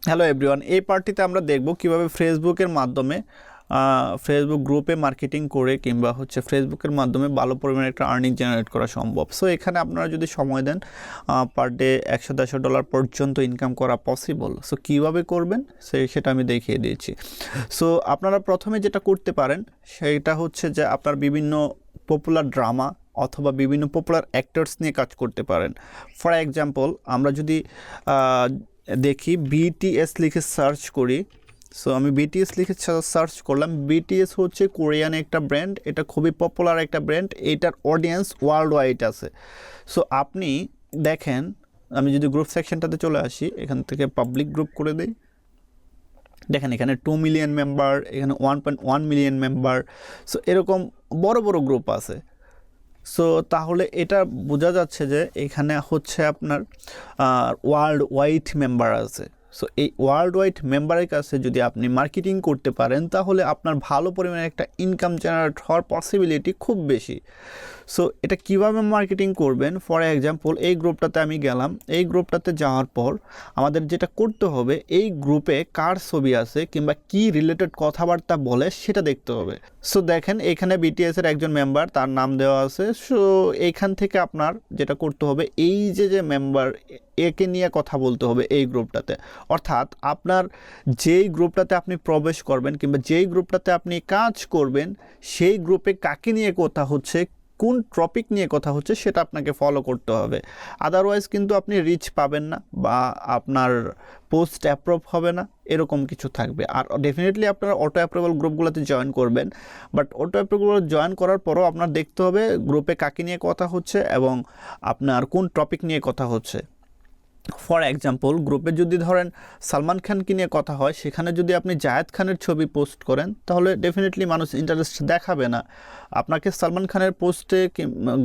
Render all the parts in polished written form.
Hello everyone, এই পার্টিতে আমরা দেখব কিভাবে ফেসবুকের মাধ্যমে ফেসবুক গ্রুপে মার্কেটিং করে কিংবা হচ্ছে ফেসবুকের মাধ্যমে ভালো পরিমাণে একটা আর্নিং জেনারেট করা সম্ভব। সো এখানে আপনারা যদি সময় দেন পার ডে $100-150 পর্যন্ত ইনকাম করা পসিবল। সো কীভাবে করবেন সেটা আমি দেখিয়ে দিয়েছি। সো আপনারা প্রথমে যেটা করতে পারেন সেটা হচ্ছে যে আপনার বিভিন্ন পপুলার ড্রামা অথবা বিভিন্ন পপুলার অ্যাক্টরস নিয়ে কাজ করতে পারেন। ফর এক্সাম্পল আমরা যদি দেখি বিটিএস লিখে সার্চ করি। সো আমি বিটিএস লিখে সার্চ করলাম। বিটিএস হচ্ছে কোরিয়ান একটা ব্র্যান্ড, এটা খুবই পপুলার একটা ব্র্যান্ড, এইটার অডিয়েন্স ওয়ার্ল্ড ওয়াইড আছে। সো আপনি দেখেন, আমি যদি গ্রুপ সেকশনটাতে চলে আসি, এখান থেকে পাবলিক গ্রুপ করে দিই, দেখেন এখানে 2 মিলিয়ন মেম্বার, এখানে 1.1 মিলিয়ন মেম্বার। সো এরকম বড় বড় গ্রুপ আছে। সো তাহলে এটা বোঝা যাচ্ছে যে এখানে হচ্ছে আপনার ওয়ার্ল্ড ওয়াইড মেম্বার আছে। সো এই ওয়ার্ল্ড ওয়াইড মেম্বারের কাছে যদি আপনি মার্কেটিং করতে পারেন তাহলে আপনার ভালো পরিমাণে একটা ইনকাম জেনারেট হওয়ার পসিবিলিটি খুব বেশি। সো এটা কিভাবে মার্কেটিং করবেন, ফর এক্সাম্পল এই গ্রুপটাতে আমি গেলাম। এই গ্রুপটাতে যাওয়ার পর আমাদের যেটা করতে হবে, এই গ্রুপে কার ছবি আছে কিংবা কি রিলেটেড কথাবার্তা বলে সেটা দেখতে হবে। সো দেখেন এখানে বিটিএসের একজন মেম্বার, তার নাম দেওয়া আছে। সো এইখান থেকে আপনার যেটা করতে হবে, এই যে মেম্বার, একে নিয়ে কথা বলতে হবে এই গ্রুপটাতে। অর্থাৎ আপনার যেই গ্রুপটাতে আপনি প্রবেশ করবেন কিংবা যেই গ্রুপটাতে আপনি কাজ করবেন সেই গ্রুপে কাকে নিয়ে কথা হচ্ছে, কোন টপিক নিয়ে কথা হচ্ছে সেটা আপনাকে ফলো করতে হবে। আদারওয়াইজ কিন্তু আপনি রিচ পাবেন না বা আপনার পোস্ট অ্যাপ্রুভ হবে না, এরকম কিছু থাকবে। আর ডেফিনেটলি আপনারা অটো অ্যাপ্রুভাল গ্রুপগুলোতে জয়েন করবেন, বাট অটো অ্যাপ্রুভাল জয়েন করার পরও আপনার দেখতে হবে গ্রুপে কাকে নিয়ে কথা হচ্ছে এবং আপনার কোন টপিক নিয়ে কথা হচ্ছে। ফর এক্সাম্পল গ্রুপে যদি ধরেন সালমান খানকে নিয়ে কথা হয়, সেখানে যদি আপনি জায়েদ খানের ছবি পোস্ট করেন তাহলে ডেফিনেটলি মানুষ ইন্টারেস্ট দেখাবে না। আপনাকে সালমান খানের পোস্টে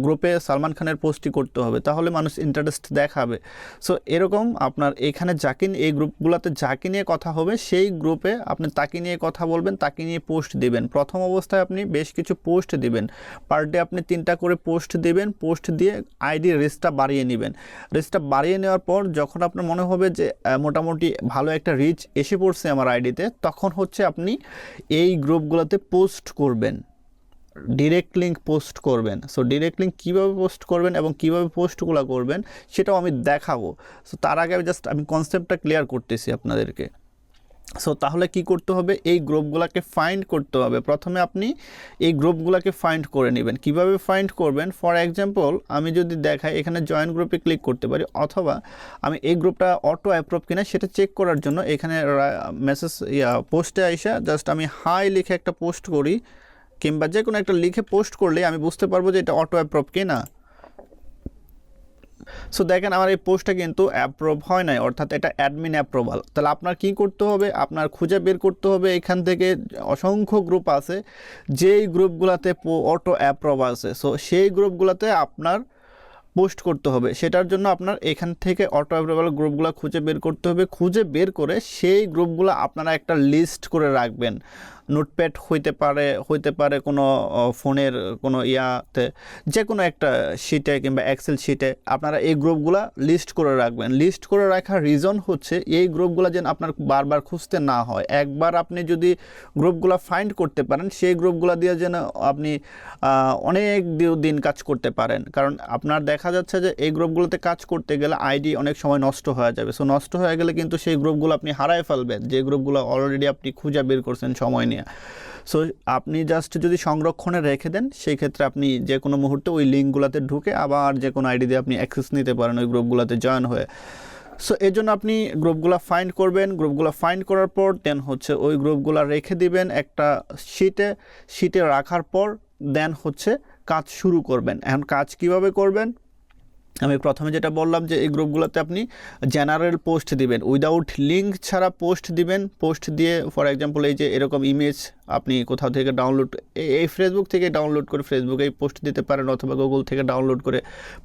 গ্রুপে সালমান খানের পোস্টই করতে হবে, তাহলে মানুষ ইন্টারেস্ট দেখাবে। সো এরকম আপনার এখানে এই গ্রুপগুলোতে যাকে নিয়ে কথা হবে সেই গ্রুপে আপনি তাকে নিয়ে কথা বলবেন, তাকে নিয়ে পোস্ট দিবেন। প্রথম অবস্থায় আপনি বেশ কিছু পোস্ট দিবেন, পার ডে আপনি 3টা করে পোস্ট দিবেন। পোস্ট দিয়ে আইডি রেসটা বাড়িয়ে নেবেন। রেসটা বাড়িয়ে নেওয়ার পর যখন আপনার মনে হবে যে মোটামুটি ভালো একটা রিচ এসে পড়ছে আমার আইডিতে, তখন হচ্ছে আপনি এই গ্রুপগুলোতে পোস্ট করবেন, ডিরেক্ট লিঙ্ক পোস্ট করবেন। সো ডিরেক্ট লিঙ্ক কীভাবে পোস্ট করবেন এবং কীভাবে পোস্টগুলো করবেন সেটাও আমি দেখাবো। সো তার আগে আমি কনসেপ্টটা ক্লিয়ার করতেছি আপনাদেরকে। সো তাহলে কি করতে হবে, এই গ্রুপগুলোকে ফাইন্ড করতে হবে। প্রথমে আপনি এই গ্রুপগুলোকে ফাইন্ড করে নেবেন। কিভাবে ফাইন্ড করবেন, ফর এক্সাম্পল আমি যদি দেখাই, এখানে জয়েন গ্রুপে ক্লিক করতে পারি, অথবা আমি এই গ্রুপটা অটো অ্যাপ্রুভ কিনা সেটা চেক করার জন্য এখানে মেসেজ পোস্টে আইসা জাস্ট আমি হাই লিখে একটা পোস্ট করি, কিংবা যে কোনো একটা লিখে পোস্ট করলে আমি বুঝতে পারবো যে এটা অটো অ্যাপ্রুভ কিনা। সো দেখেন আমার এই পোস্টটা কিন্তু অ্যাপ্রুভ হয় নাই, অর্থাৎ এটা অ্যাডমিন অ্যাপ্রুভাল। তাহলে আপনার কি করতে হবে, আপনার খুঁজে বের করতে হবে এখান থেকে অসংখ্য গ্রুপ আছে যেই গ্রুপগুলোতে অটো অ্যাপ্রুভ আছে। সো সেই গ্রুপগুলোতে আপনার পোস্ট করতে হবে। সেটার জন্য আপনার এখান থেকে অটো অ্যাপ্রুভাল গ্রুপগুলো খুঁজে বের করতে হবে। খুঁজে বের করে সেই গ্রুপগুলো আপনারা একটা লিস্ট করে রাখবেন। নোটপ্যাড হইতে পারে কোনো ফোনের কোনো ইয়াতে, যে কোনো একটা শিটে কিংবা এক্সেল শিটে আপনারা এই গ্রুপগুলো লিস্ট করে রাখবেন। লিস্ট করে রাখার রিজন হচ্ছে এই গ্রুপগুলো যেন আপনার বারবার খুঁজতে না হয়। একবার আপনি যদি গ্রুপগুলো ফাইন্ড করতে পারেন, সেই গ্রুপগুলো দিয়ে যেন আপনি অনেক দিন কাজ করতে পারেন। কারণ আপনার দেখা যাচ্ছে যে এই গ্রুপগুলোতে কাজ করতে গেলে আইডি অনেক সময় নষ্ট হয়ে যাবে। সো নষ্ট হয়ে গেলে কিন্তু সেই গ্রুপগুলো আপনি হারায় ফেলবেন, যে গ্রুপগুলো অলরেডি আপনি খুঁজে বের করছেন সময় নিয়ে। সো আপনি জাস্ট যদি সংরক্ষণে রেখে দেন, সেই ক্ষেত্রে আপনি যে কোনো মুহূর্তে ওই লিঙ্কগুলোতে ঢুকে আবার যে কোনো আইডি দিয়ে আপনি অ্যাক্সেস নিতে পারেন ওই গ্রুপগুলোতে জয়েন হয়ে। সো এর জন্য আপনি গ্রুপগুলো ফাইন্ড করবেন। গ্রুপগুলো ফাইন্ড করার পর দেন হচ্ছে ওই গ্রুপগুলো রেখে দিবেন একটা শিটে রাখার পর দেন হচ্ছে কাজ শুরু করবেন। এখন কাজ কিভাবে করবেন, আমি প্রথমে যেটা বললাম যে এই গ্রুপগুলোতে আপনি জেনারেল পোস্ট দিবেন, উইদাউট লিঙ্ক ছাড়া পোস্ট দিবেন। পোস্ট দিয়ে ফর এক্সাম্পল এই যে এরকম ইমেজ আপনি কোথাও থেকে ডাউনলোড, এই ফেসবুক থেকে ডাউনলোড করে ফেসবুকে পোস্ট দিতে পারেন, অথবা গুগল থেকে ডাউনলোড করে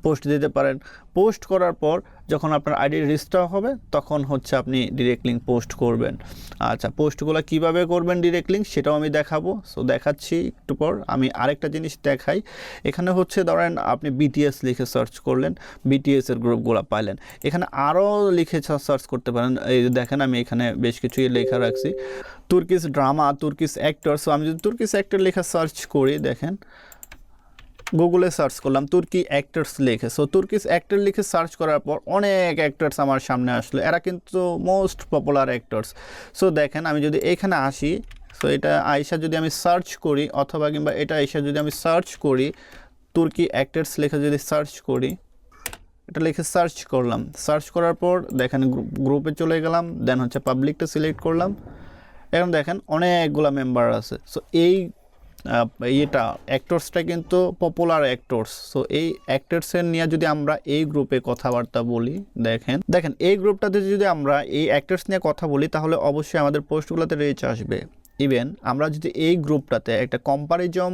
পোস্ট দিতে পারেন। পোস্ট করার পর যখন আপনার আইডি রেজিস্টার হবে তখন হচ্ছে আপনি ডিরেক্ট লিঙ্ক পোস্ট করবেন। আচ্ছা, পোস্টগুলো কিভাবে করবেন ডিরেক্ট লিঙ্ক সেটাও আমি দেখাবো। সো দেখাচ্ছি একটু পর। আমি আরেকটা জিনিস দেখাই। এখানে হচ্ছে ধরেন আপনি বিটিএস লিখে সার্চ করলেন, বিটিএসের গ্রুপগুলো পাইলেন। এখানে আরও লিখে সার্চ করতে পারেন। এই দেখেন আমি এখানে বেশ কিছু লেখা রাখছি, Turkish drama, Turkish actor. So আমি যদি তুর্কিশ অ্যাক্টর লেখা সার্চ করি, দেখেন গুগলে সার্চ করলাম তুর্কি অ্যাক্টার্স লিখে। সো তুর্কিশ অ্যাক্টর লিখে সার্চ করার পর অনেক অ্যাক্টার্স আমার সামনে আসলো, এরা কিন্তু মোস্ট পপুলার অ্যাক্টার্স। সো দেখেন আমি যদি এখানে আসি, সো এটা আইসা যদি আমি সার্চ করি, অথবা কিংবা এটা আইসা যদি আমি সার্চ করি, তুর্কি অ্যাক্টার্স লেখে যদি সার্চ করি, এটা লিখে সার্চ করলাম। সার্চ করার পর দেখেন গ্রুপে চলে গেলাম, দেন হচ্ছে পাবলিকটা সিলেক্ট করলাম। এখন দেখেন অনেকগুলো মেম্বার আছে। সো এটা অ্যাক্টরসটা কিন্তু পপুলার অ্যাক্টরস। সো এই অ্যাক্টরসের নিয়ে যদি আমরা এই গ্রুপে কথাবার্তা বলি, দেখেন এই গ্রুপটাতে যদি আমরা এই অ্যাক্টরস নিয়ে কথা বলি তাহলে অবশ্যই আমাদের পোস্টগুলোতে রিচ আসবে। ইভেন আমরা যদি এই গ্রুপটাতে একটা কম্পারিজন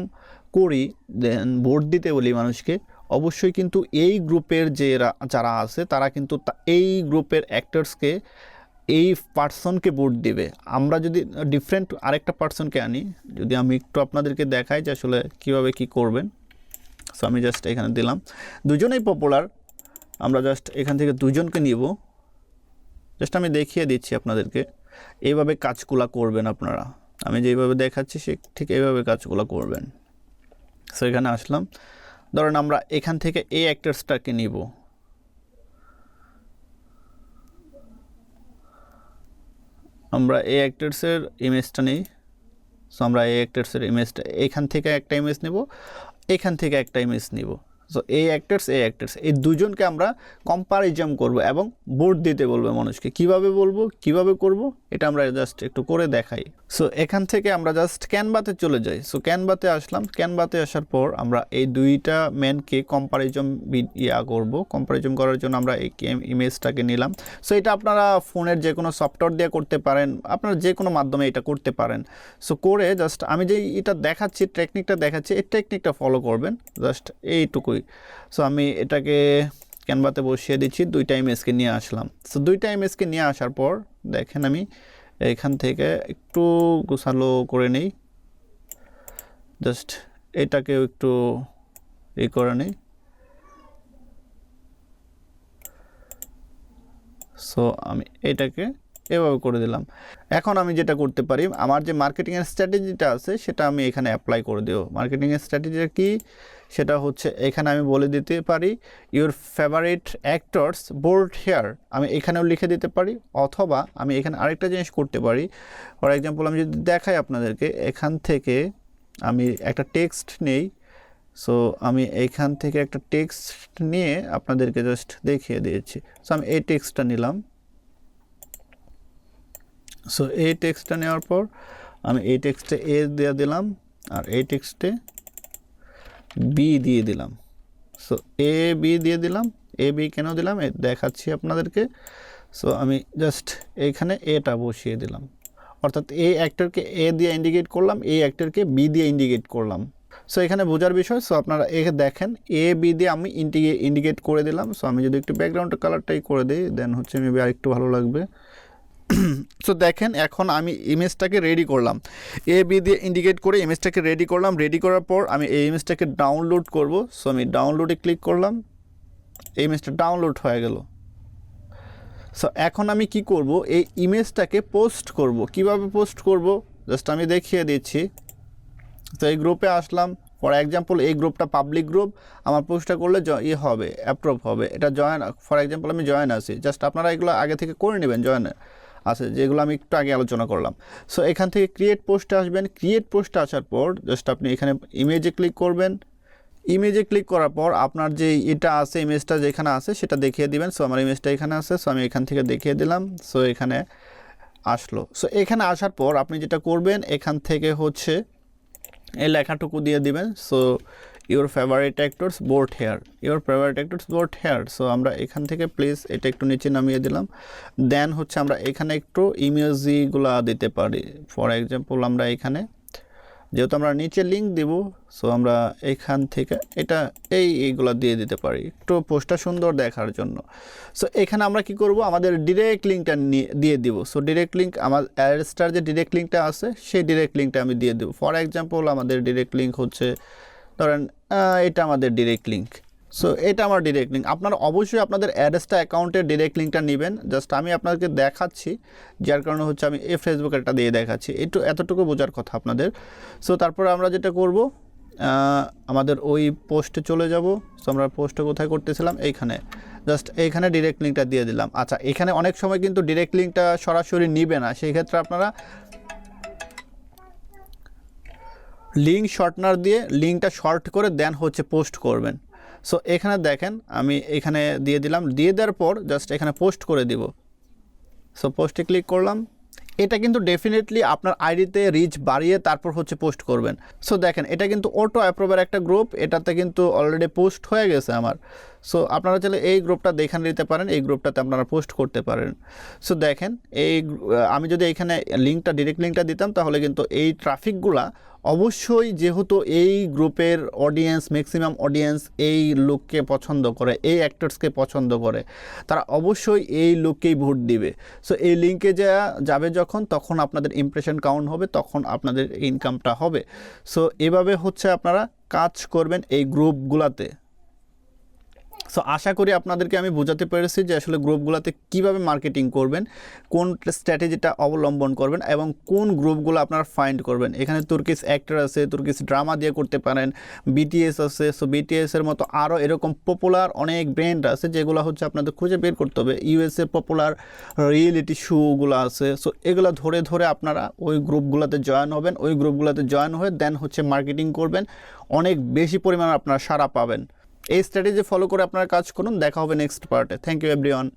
করি, দেন ভোট দিতে বলি মানুষকে, অবশ্যই কিন্তু এই গ্রুপের যারা আছে তারা কিন্তু এই গ্রুপের অ্যাক্টরসকে, এই পার্সনকে ভোট দিবে। আমরা যদি ডিফারেন্ট আরেকটা পার্সনকে আনি, যদি আমি একটু আপনাদেরকে দেখাই যে আসলে কীভাবে কী করবেন। সো আমি জাস্ট এখানে দিলাম, দুজনেই পপুলার, আমরা জাস্ট এখান থেকে দুজনকে নিব। জাস্ট আমি দেখিয়ে দিচ্ছি আপনাদেরকে, এইভাবে কাজগুলো করবেন আপনারা। আমি যেইভাবে দেখাচ্ছি সে ঠিক এইভাবে কাজগুলো করবেন। সো এখানে আসলাম, ধরেন আমরা এখান থেকে এই অ্যাক্টার্সটাকে নিব। আমরা এই অ্যাক্টার্সের ইমেজটা নিই। সো আমরা এই অ্যাক্টার্সের ইমেজটা এখান থেকে একটা ইমেজ নেব, এখান থেকে একটা ইমেজ নিব। সো এই অ্যাক্টার্স এই দুজনকে আমরা কম্পারিজন করব এবং ভোট দিতে বলবো মানুষকে। কিভাবে বলবো, কিভাবে করব, এটা আমরা জাস্ট একটু করে দেখাই। সো এখান থেকে আমরা জাস্ট ক্যানভাতে চলে যাই। সো ক্যানভাতে আসলাম, ক্যানভাতে আসার পর আমরা এই দুইটা ম্যানকে কম্পারিজন কম্পারিজন করার জন্য আমরা এই ইমেজটাকে নিলাম। সো এটা আপনারা ফোনের যে কোনো সফটওয়্যার দিয়ে করতে পারেন, আপনারা যে কোনো মাধ্যমে এটা করতে পারেন। সো করে জাস্ট আমি যে এটা দেখাচ্ছি, টেকনিকটা দেখাচ্ছি, এই টেকনিকটা ফলো করবেন, জাস্ট এইটুকুই। সো আমি এটাকে ক্যানভাতে বসিয়ে দিচ্ছি, দুইটা ইমেজকে নিয়ে আসলাম। সো দুইটা ইমেজকে নিয়ে আসার পর দেখেন আমি এখান থেকে একটু গোছালো করে নেই, জাস্ট এটাকেও একটু করে নেই। সো আমি এটাকে এভাবে করে দিলাম। এখন আমি যেটা করতে পারি, আমার যে মার্কেটিংয়ের স্ট্র্যাটেজিটা আছে সেটা আমি এখানে অ্যাপ্লাই করে দেব। মার্কেটিংয়ের স্ট্র্যাটেজিটা কি, সেটা হচ্ছে এখানে আমি বলে দিতে পারি your favourite actors bold hair, আমি এখানেও লিখে দিতে পারি। অথবা আমি এখানে আরেকটা জিনিস করতে পারি, ফর এক্সাম্পল আমি যদি দেখাই আপনাদেরকে, এখান থেকে আমি একটা টেক্সট নেই। সো আমি এইখান থেকে একটা টেক্সট নিয়ে আপনাদেরকে জাস্ট দেখিয়ে দিয়েছি। সো আমি এই টেক্সটটা নিলাম। সো এই টেক্সটটা নেওয়ার পর আমি এই টেক্সটে এ দিয়ে দিলাম, আর এই টেক্সটে বি দিয়ে দিলাম। সো এ বি দিয়ে দিলাম। এ বি কেন দিলাম দেখাচ্ছি আপনাদেরকে। সো আমি জাস্ট এইখানে এটা বসিয়ে দিলাম, অর্থাৎ এই অ্যাক্টরকে এ দিয়ে ইন্ডিকেট করলাম, এই অ্যাক্টরকে বি দিয়ে ইন্ডিকেট করলাম। সো এখানে বোঝার বিষয়। সো আপনারা দেখেন এ বি দিয়ে আমি ইন্ডিকেট করে দিলাম। সো আমি যদি একটু ব্যাকগ্রাউন্ডের কালারটাই করে দিই, দেন হচ্ছে মেবি আরেকটু ভালো লাগবে। সো দেখেন এখন আমি ইমেজটাকে রেডি করলাম, এ বি দিয়ে ইন্ডিকেট করে ইমেজটাকে রেডি করলাম। রেডি করার পর আমি এই ইমেজটাকে ডাউনলোড করব। সো আমি ডাউনলোডে ক্লিক করলাম, এই ইমেজটা ডাউনলোড হয়ে গেল। সো এখন আমি কি করব, এই ইমেজটাকে পোস্ট করব। কিভাবে পোস্ট করব জাস্ট আমি দেখিয়ে দিচ্ছি। তো এই গ্রুপে আসলাম, ফর এক্সাম্পল এই গ্রুপটা পাবলিক গ্রুপ, আমার পোস্টটা করলে হবে, অ্যাপ্রুভ হবে। এটা জয়েন, ফর এক্সাম্পল আমি জয়েন আছি, জাস্ট আপনারা এগুলো আগে থেকে করে নেবেন, জয়েন আছে যেগুলো আমি একটু আগে আলোচনা করলাম। সো এখান থেকে ক্রিয়েট পোস্টে আসবেন। ক্রিয়েট পোস্টে আসার পর জাস্ট আপনি এখানে ইমেজে ক্লিক করবেন। ইমেজে ক্লিক করার পর আপনার যে এটা আছে, ইমেজটা যেখানে আছে সেটা দেখিয়ে দিবেন। সো আমার ইমেজটা এখানে আছে, সো আমি এখান থেকে দেখিয়ে দিলাম। সো এখানে আসলো। সো এখানে আসার পর আপনি যেটা করবেন, এখান থেকে হচ্ছে এই লেখাটুকু দিয়ে দিবেন। So your favourite actors bold hair, your favourite actors bold hair. So আমরা এখান থেকে প্লিজ এটা একটু নিচে নামিয়ে দিলাম। দেন হচ্ছে আমরা এখানে একটু ইমেজিগুলো দিতে পারি। ফর এক্সাম্পল আমরা এখানে যেহেতু আমরা নিচে লিঙ্ক দিব, সো আমরা এইখান থেকে এটা এইগুলো দিয়ে দিতে পারি একটু পোস্টটা সুন্দর দেখার জন্য। সো এখানে আমরা কি করব, আমাদের ডিরেক্ট লিঙ্কটা দিয়ে দিব। সো ডিরেক্ট লিঙ্ক আমার অ্যাডস্টার যে ডিরেক্ট লিঙ্কটা আছে সেই ডিরেক্ট লিঙ্কটা আমি দিয়ে দেবো। ফর এক্সাম্পল আমাদের ডিরেক্ট লিঙ্ক হচ্ছে ধরেন এটা আমাদের ডিরেক্ট লিঙ্ক। সো এটা আমার ডিরেক্ট লিঙ্ক। আপনারা অবশ্যই আপনাদের অ্যাডস্টা অ্যাকাউন্টের ডিরেক্ট লিঙ্কটা নেবেন। জাস্ট আমি আপনাদেরকে দেখাচ্ছি, যার কারণে হচ্ছে আমি এই ফেসবুক একটা দিয়ে দেখাচ্ছি, এতটুকু বোঝার কথা আপনাদের। সো তারপরে আমরা যেটা করব, আমাদের ওই পোস্টে চলে যাব। সো আমরা পোস্টটা কোথায় করতেছিলাম, এইখানে জাস্ট এইখানে ডিরেক্ট লিঙ্কটা দিয়ে দিলাম। আচ্ছা, এখানে অনেক সময় কিন্তু ডিরেক্ট লিঙ্কটা সরাসরি নিবে না, সেই ক্ষেত্রে আপনারা লিঙ্ক শর্টনার দিয়ে লিঙ্কটা শর্ট করে দেন হচ্ছে পোস্ট করবেন। সো এখানে দেখেন আমি এখানে দিয়ে দিলাম, দিয়ে দেওয়ার পর জাস্ট এখানে পোস্ট করে দিব। সো পোস্টে ক্লিক করলাম। এটা কিন্তু ডেফিনেটলি আপনার আইডিতে রিচ বাড়িয়ে তারপর হচ্ছে পোস্ট করবেন। সো দেখেন এটা কিন্তু অটো অ্যাপ্রুভের একটা গ্রুপ, এটাতে কিন্তু অলরেডি পোস্ট হয়ে গেছে আমার। সো আপনারা চাইলে এই গ্রুপটা দেখে নিতে পারেন, এই গ্রুপটাতে আপনারা পোস্ট করতে পারেন। সো দেখেন আমি যদি এখানে লিঙ্কটা ডিরেক্ট লিঙ্কটা দিতাম তাহলে কিন্তু এই ট্রাফিকগুলা অবশ্যই, যেহেতু এই গ্রুপের অডিয়েন্স ম্যাক্সিমাম অডিয়েন্স এই লোককে পছন্দ করে, এই অ্যাক্টরসকে পছন্দ করে, তারা অবশ্যই এই লোককেই ভোট দিবে। সো এই লিঙ্কে যাবে যখন, তখন আপনাদের ইমপ্রেশন কাউন্ট হবে, তখন আপনাদের ইনকামটা হবে। সো এভাবে হচ্ছে আপনারা কাজ করবেন এই গ্রুপগুলাতে। সো আশা করি আপনাদেরকে আমি বোঝাতে পেরেছি যে আসলে গ্রুপগুলোতে কীভাবে মার্কেটিং করবেন, কোন স্ট্র্যাটেজিটা অবলম্বন করবেন এবং কোন গ্রুপগুলো আপনারা ফাইন্ড করবেন। এখানে তুর্কিশ অ্যাক্টর আছে, তুর্কিশ ড্রামা দিয়ে করতে পারেন, বিটিএস আছে। সো বিটিএসের মতো আরও এরকম পপুলার অনেক ব্র্যান্ড আছে যেগুলো হচ্ছে আপনাদের খুঁজে বের করতে হবে। ইউএসএ পপুলার রিয়েলিটি শোগুলো আছে। সো এগুলো ধরে ধরে আপনারা ওই গ্রুপগুলোতে জয়েন হবেন, ওই গ্রুপগুলোতে জয়েন হয়ে দেন হচ্ছে মার্কেটিং করবেন, অনেক বেশি পরিমাণে আপনারা সাড়া পাবেন। এই স্ট্র্যাটেজি ফলো করে আপনারা কাজ করুন। দেখা হবে নেক্সট পার্টে। Thank you everyone.